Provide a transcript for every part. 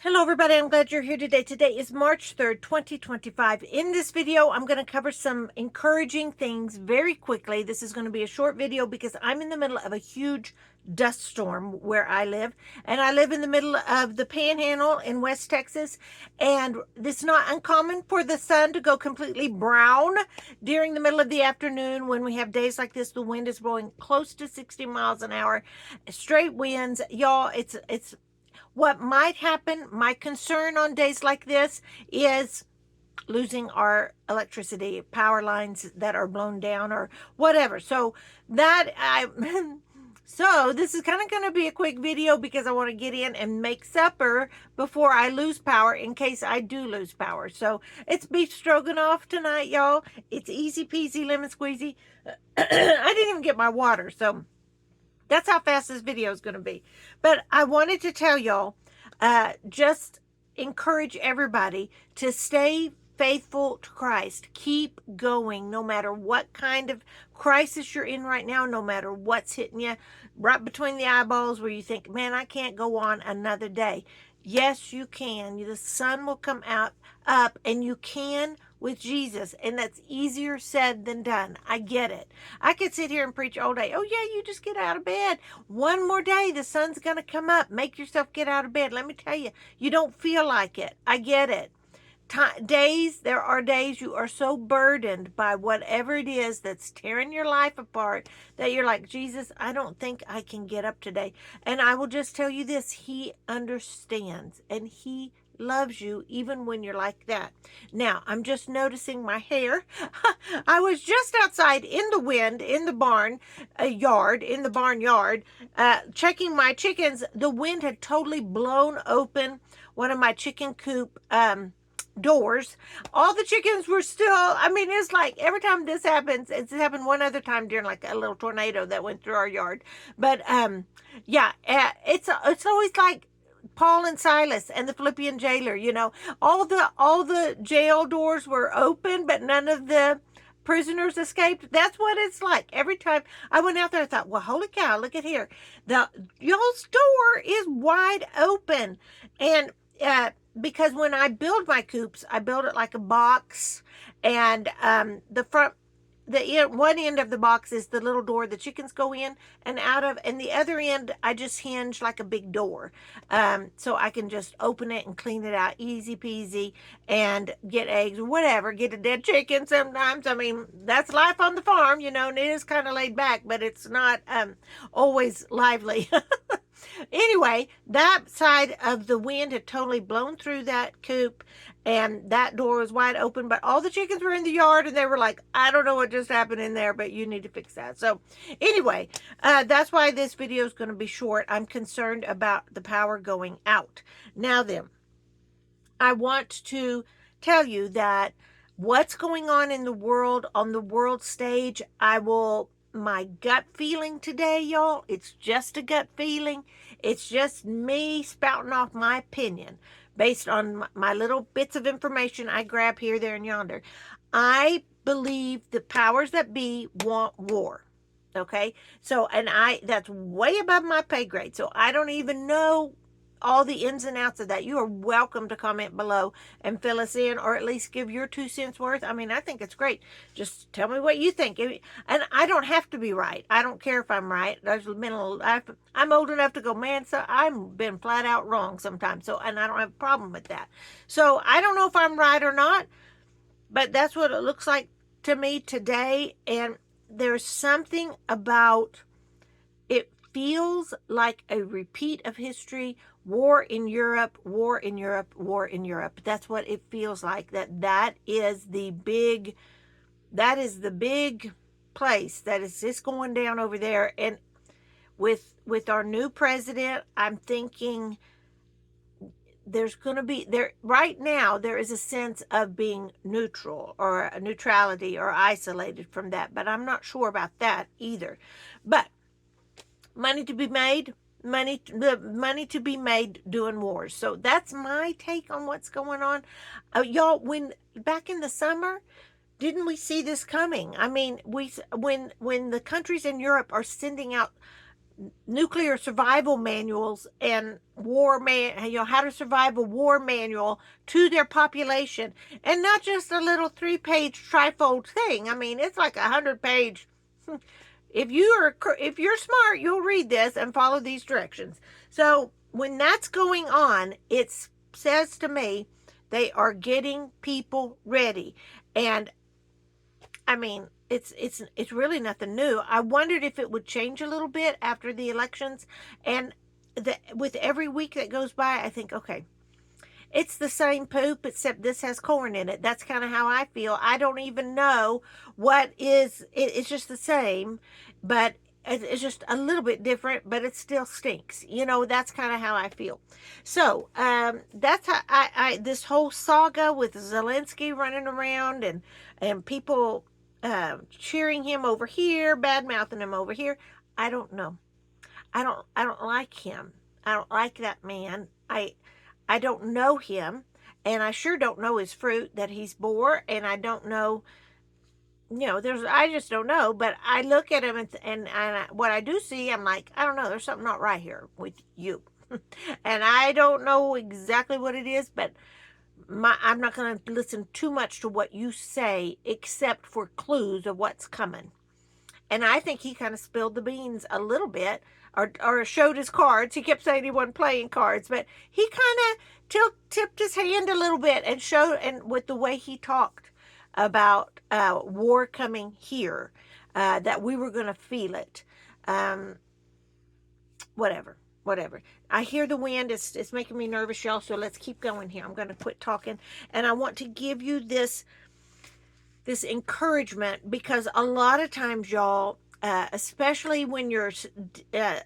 Hello everybody, I'm glad you're here today. Today is March 3rd, 2025. In this video, I'm going to cover some encouraging things very quickly. This is going to be a short video because I'm in the middle of a huge dust storm where I live. And I live in the middle of the Panhandle in West Texas. And it's not uncommon for the sun to go completely brown during the middle of the afternoon when we have days like this. The wind is blowing close to 60 miles an hour. Straight winds. Y'all, it's what might happen, my concern on days like this is losing our electricity, power lines that are blown down or whatever. So that so this is kind of going to be a quick video because I want to get in and make supper before I lose power in case I do lose power. So it's beef stroganoff tonight, y'all. It's easy peasy lemon squeezy. I didn't even get my water, so that's how fast this video is going to be. But I wanted to tell y'all, just encourage everybody to stay faithful to Christ. Keep going no matter what kind of crisis you're in right now, no matter what's hitting you right between the eyeballs where you think, man, I can't go on another day. Yes, you can. The sun will come out up and you can with Jesus. And that's easier said than done. I get it. I could sit here and preach all day. Oh yeah, you just get out of bed. One more day, the sun's going to come up. Make yourself get out of bed. Let me tell you, you don't feel like it. I get it. There are days you are so burdened by whatever it is that's tearing your life apart that you're like, Jesus, I don't think I can get up today. And I will just tell you this, he understands and he loves you even when you're like that. Now, I'm just noticing my hair. I was just outside in the wind, in the barnyard, checking my chickens. The wind had totally blown open one of my chicken coop, doors. All the chickens were still, I mean, it's like every time this happens, it's happened one other time during like a little tornado that went through our yard. But yeah, it's always like Paul and Silas and the Philippian jailer, all the jail doors were open, but none of the prisoners escaped. That's what it's like. Every time I went out there, I thought, well, holy cow, look at here. Y'all's door is wide open. And because when I build my coops, I build it like a box, and one end of the box is the little door the chickens go in and out of, and the other end I just hinge like a big door, so I can just open it and clean it out easy peasy and get eggs or whatever, get a dead chicken sometimes. I mean, that's life on the farm, and it is kind of laid back, but it's not always lively. Anyway, that side of the wind had totally blown through that coop and that door was wide open, but all the chickens were in the yard and they were like, I don't know what just happened in there, but you need to fix that. So anyway, that's why this video is going to be short. I'm concerned about the power going out. Now then, I want to tell you that what's going on in the world, on the world stage, my gut feeling today, y'all, it's just a gut feeling. It's just me spouting off my opinion based on my little bits of information I grab here, there, and yonder. I believe the powers that be want war. Okay? So, that's way above my pay grade. So I don't even know all the ins and outs of that. You are welcome to comment below and fill us in, or at least give your 2 cents worth. I mean, I think it's great. Just tell me what you think. And I don't have to be right. I don't care if I'm right. I'm old enough to go, man, so I've been flat out wrong sometimes. So, and I don't have a problem with that. So I don't know if I'm right or not, but that's what it looks like to me today. And there's something about it, feels like a repeat of history. War in Europe, war in Europe, war in Europe. That's what it feels like. That is the big place that is just going down over there. And with our new president, I'm thinking there's going to be there right now. There is a sense of being neutral or a neutrality or isolated from that, but I'm not sure about that either. But money to be made, the money to be made doing wars. So that's my take on what's going on. Y'all, when back in the summer, didn't we see this coming? I mean, when the countries in Europe are sending out nuclear survival manuals and how to survive a war manual to their population, and not just a little 3-page trifold thing. I mean, it's like 100-page. If you're smart, you'll read this and follow these directions. So when that's going on, it says to me they are getting people ready. And I mean, it's really nothing new. I wondered if it would change a little bit after the elections, and with every week that goes by, I think, okay, it's the same poop except this has corn in it. That's kind of how I feel. I don't even know what is. It's just the same, but it's just a little bit different, but it still stinks. That's kind of how I feel. So that's how I this whole saga with Zelensky running around and people cheering him over here, bad mouthing him over here. I don't know. I don't like him. I don't like that man. I don't know him, and I sure don't know his fruit that he's bore, and I don't know, I just don't know. But I look at him, what I do see, I'm like, I don't know, there's something not right here with you. And I don't know exactly what it is, but I'm not going to listen too much to what you say, except for clues of what's coming. And I think he kind of spilled the beans a little bit, or showed his cards. He kept saying he wasn't playing cards, but he kind of tipped his hand a little bit and showed, and with the way he talked about war coming here, that we were going to feel it. Whatever. I hear the wind. It's making me nervous, y'all, so let's keep going here. I'm going to quit talking, and I want to give you this encouragement, because a lot of times, y'all, especially when you're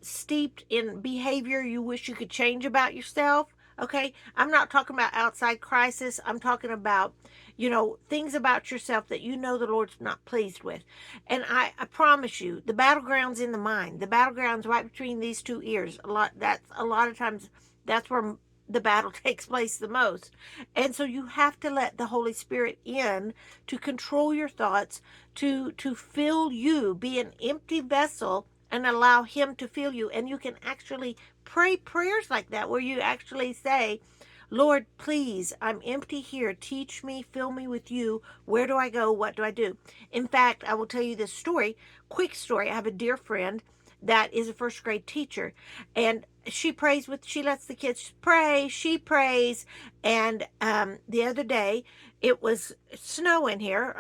steeped in behavior you wish you could change about yourself. Okay, I'm not talking about outside crisis. I'm talking about, things about yourself that the Lord's not pleased with. And I promise you, the battleground's in the mind. The battleground's right between these two ears. A lot of times that's where the battle takes place the most. And so you have to let the Holy Spirit in to control your thoughts, to fill you, be an empty vessel, and allow him to fill you. And you can actually pray prayers like that, where you actually say, Lord, please, I'm empty here. Teach me, fill me with you. Where do I go? What do I do? In fact, I will tell you this quick story. I have a dear friend that is a first grade teacher, and she lets the kids pray. She prays. And the other day, it was snowing here.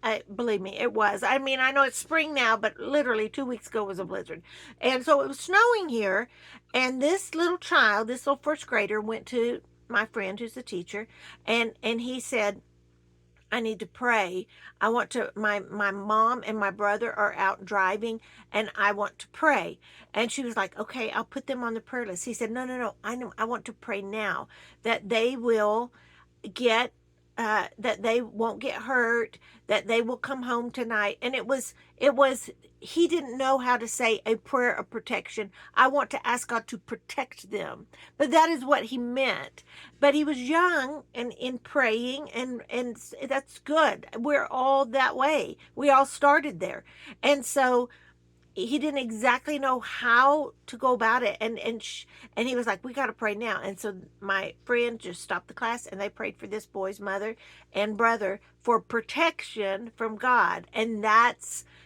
I believe me, it was. I mean, I know it's spring now, but literally 2 weeks ago was a blizzard. And so it was snowing here. And this little child, this little first grader, went to my friend who's a teacher, and he said, I need to pray. My mom and my brother are out driving, and I want to pray. And she was like, okay, I'll put them on the prayer list. He said, no, I want to pray now that they will get, that they won't get hurt, that they will come home tonight. And it was, he didn't know how to say a prayer of protection. I want to ask God to protect them. But that is what he meant. But he was young and in praying, and that's good. We're all that way. We all started there. And so he didn't exactly know how to go about it, and he was like, we got to pray now. And so my friend just stopped the class, and they prayed for this boy's mother and brother for protection from God. And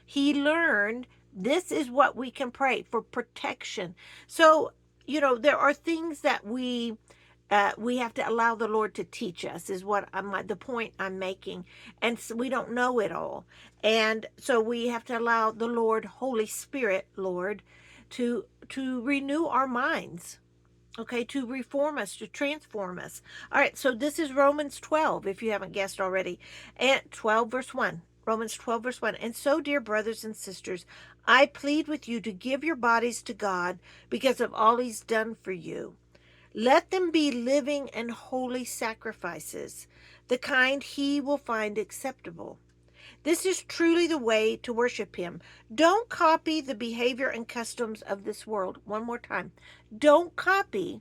he learned, this is what we can pray for, protection. So there are things that we have to allow the Lord to teach us, is what the point I'm making. And so we don't know it all. And so we have to allow the Lord, Holy Spirit, Lord, to renew our minds. Okay, to reform us, to transform us. All right, so this is Romans 12, if you haven't guessed already. And 12 verse 1. Romans 12 verse 1. And so, dear brothers and sisters, I plead with you to give your bodies to God because of all he's done for you. Let them be living and holy sacrifices, the kind he will find acceptable. This is truly the way to worship him. Don't copy the behavior and customs of this world. One more time. Don't copy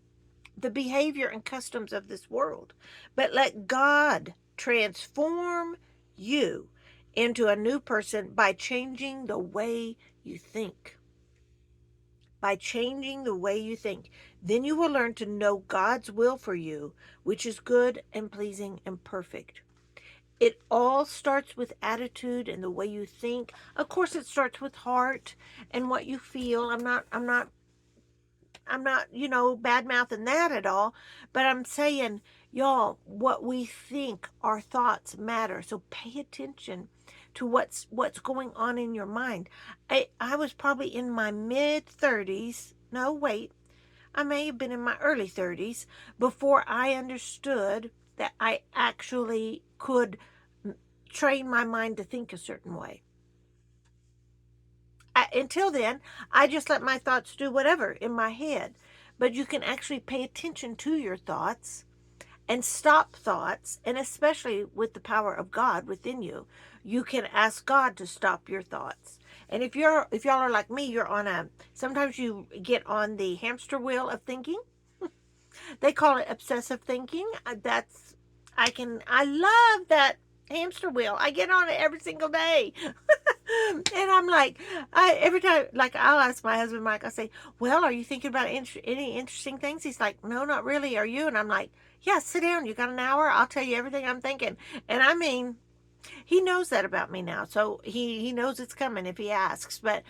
the behavior and customs of this world, but let God transform you into a new person by changing the way you think. by changing the way you think. Then you will learn to know God's will for you, which is good and pleasing and perfect. It all starts with attitude and the way you think. Of course, it starts with heart and what you feel. I'm not, bad mouthing that at all, but I'm saying, y'all, what we think, our thoughts matter. So pay attention to what's going on in your mind. I was probably in my mid 30s. No, wait. I may have been in my early 30s before I understood that I actually could train my mind to think a certain way. Until then, I just let my thoughts do whatever in my head. But you can actually pay attention to your thoughts and stop thoughts, and especially with the power of God within you, you can ask God to stop your thoughts. And if y'all are like me, you're on sometimes you get on the hamster wheel of thinking. They call it obsessive thinking. I love that hamster wheel. I get on it every single day. And I'm like, every time, like, I'll ask my husband, Mike, I say, well, are you thinking about any interesting things? He's like, no, not really. Are you? And I'm like, yeah, sit down. You got an hour? I'll tell you everything I'm thinking. And I mean, he knows that about me now. So he knows it's coming if he asks. But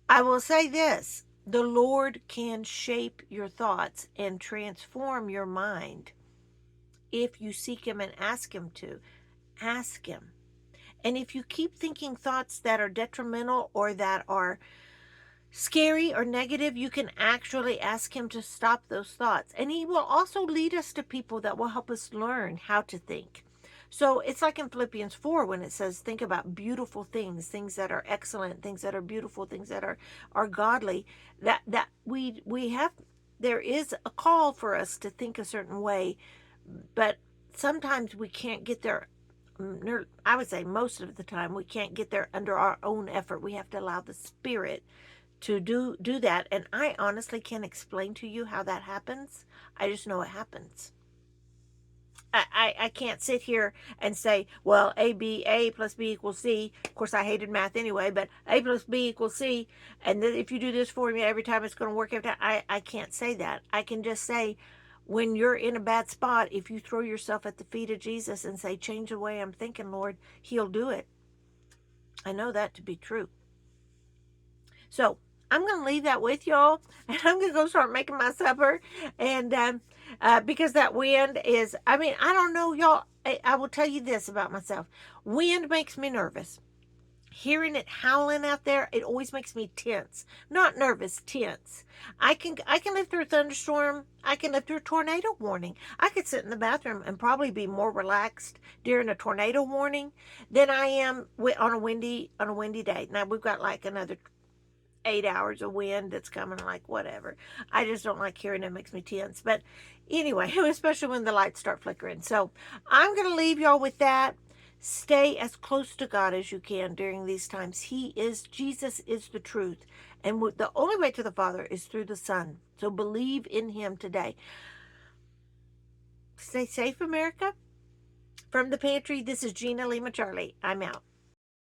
I will say this. The Lord can shape your thoughts and transform your mind if you seek him and ask him to. Ask him. And if you keep thinking thoughts that are detrimental or that are scary or negative, you can actually ask him to stop those thoughts. And he will also lead us to people that will help us learn how to think. So it's like in Philippians 4 when it says, think about beautiful things, things that are excellent, things that are beautiful, things that are godly, that we have, there is a call for us to think a certain way, but sometimes we can't get there. I would say most of the time we can't get there under our own effort. We have to allow the Spirit to do that. And I honestly can't explain to you how that happens. I just know it happens. I can't sit here and say, well, A plus B equals C. Of course, I hated math anyway, but A plus B equals C. And then if you do this for me every time, it's going to work every time. I can't say that. I can just say, when you're in a bad spot, if you throw yourself at the feet of Jesus and say, change the way I'm thinking, Lord, he'll do it. I know that to be true. So I'm going to leave that with y'all, and I'm going to go start making my supper. And because that wind is, I mean, I don't know, y'all. I will tell you this about myself. Wind makes me nervous. Hearing it howling out there, it always makes me tense. Not nervous, tense. I can live through a thunderstorm. I can live through a tornado warning. I could sit in the bathroom and probably be more relaxed during a tornado warning than I am on a windy day. Now we've got like another 8 hours of wind that's coming, like whatever. I just don't like hearing it. It makes me tense. But anyway, especially when the lights start flickering. So I'm going to leave y'all with that. Stay as close to God as you can during these times. Jesus is the truth. And the only way to the Father is through the Son. So believe in him today. Stay safe, America. From the pantry, this is Gina Lima Charlie. I'm out.